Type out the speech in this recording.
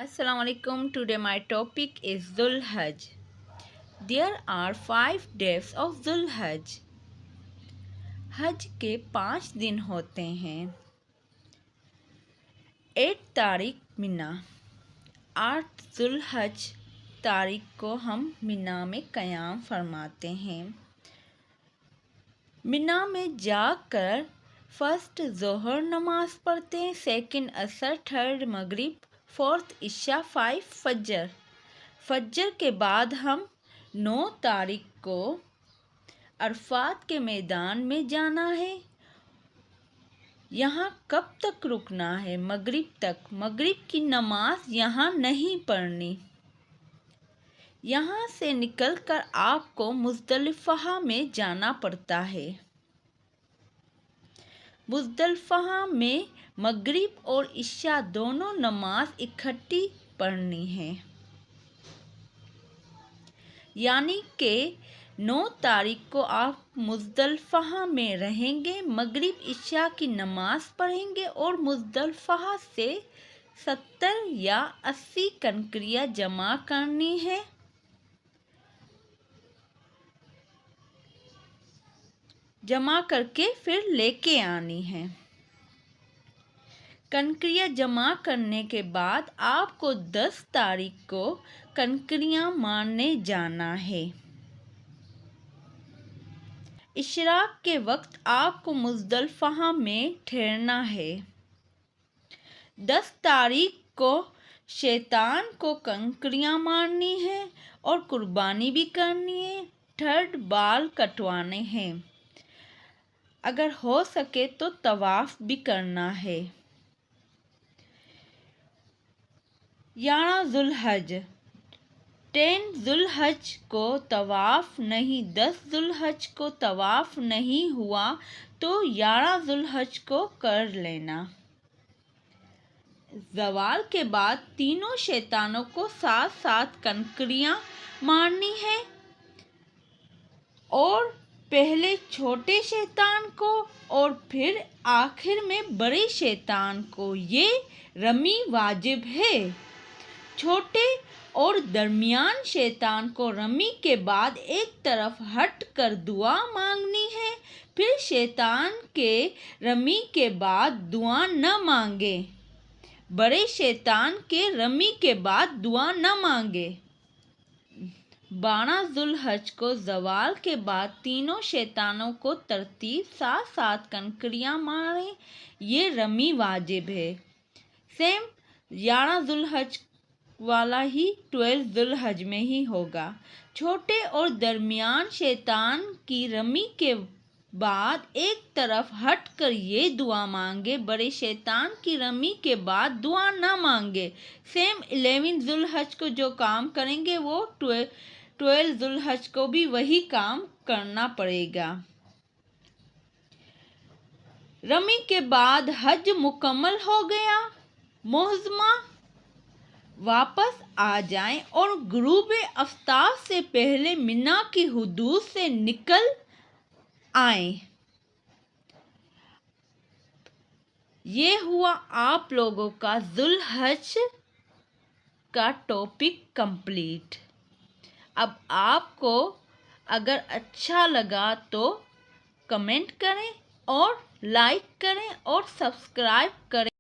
Assalamu alaikum. Today my topic is Dhul Hajj. There are 5 days of Dhul Hajj. हज के 5 दिन होते हैं। 8 तारीख मिना, 8 ज़ुल हज तारीख को हम मिना में क़याम फरमाते हैं। मिना में जाकर फर्स्ट ज़ोहर नमाज पढ़ते हैं, सेकंड असर, थर्ड मगरिब, फोर्थ इशा, 5 फजर। फजर के बाद हम 9 तारीख को अरफात के मैदान में जाना है। यहाँ कब तक रुकना है? मगरिब तक। मगरिब की नमाज यहाँ नहीं पढ़नी। यहाँ से निकलकर आपको मुज़दलिफ़ा में जाना पड़ता है। मुज़दलिफ़ा में मगरिब और इशा दोनों नमाज इकट्ठी पढ़नी है। यानी कि 9 तारीख को आप मुज़दलिफ़ा में रहेंगे, मगरिब इशा की नमाज पढ़ेंगे और मुज़दलिफ़ा से 70 या 80 कंकरियाँ जमा करनी है। जमा करके फिर लेके आनी है। कंकरियाँ जमा करने के बाद आपको 10 तारीख को कंकरियाँ मारने जाना है। इशराक के वक्त आपको मुज़दलिफ़ा में ठहरना है। 10 तारीख को शैतान को कंकरियाँ मारनी है और कुर्बानी भी करनी है। थर्ड बाल कटवाने हैं। अगर हो सके तो तवाफ़ भी करना है। 11 ज़ुल हज, 10 ज़ुल हज को तवाफ़ नहीं, 10 ज़ुल हज को तवाफ़ नहीं हुआ तो 11 ज़ुल हज को कर लेना। ज़वाल के बाद तीनों शैतानों को साथ साथ कंकरियाँ मारनी है और पहले छोटे शैतान को और फिर आखिर में बड़े शैतान को। ये रमी वाजिब है। छोटे और दरमियान शैतान को रमी के बाद एक तरफ हट कर दुआ मांगनी है। फिर शैतान के रमी के बाद दुआ न मांगे। बड़े शैतान के रमी के बाद दुआ न मांगे। 12 ज़ुल हज को ज़वाल के बाद तीनों शैतानों को तरतीब साथ साथ कंकरियाँ मारें। ये रमी वाजिब है। सेम 11 ज़ुल हज वाला ही 12 ज़ुल हज में ही होगा। छोटे और दरमियान शैतान की रमी के बाद एक तरफ हट कर ये दुआ मांगे। बड़े शैतान की रमी के बाद दुआ ना मांगे। सेम 11 ज़ुल हज को जो काम करेंगे वो 12 ज़ुल हज को भी वही काम करना पड़ेगा। रमी के बाद हज मुकम्मल हो गया। मोहज़मा वापस आ जाएं और गुरूब आफ्ताब से पहले मिना की हुदूद से निकल आएं। ये हुआ आप लोगों का ज़ुल हज का टॉपिक कंप्लीट। अब आपको अगर अच्छा लगा तो कमेंट करें और लाइक करें और सब्सक्राइब करें।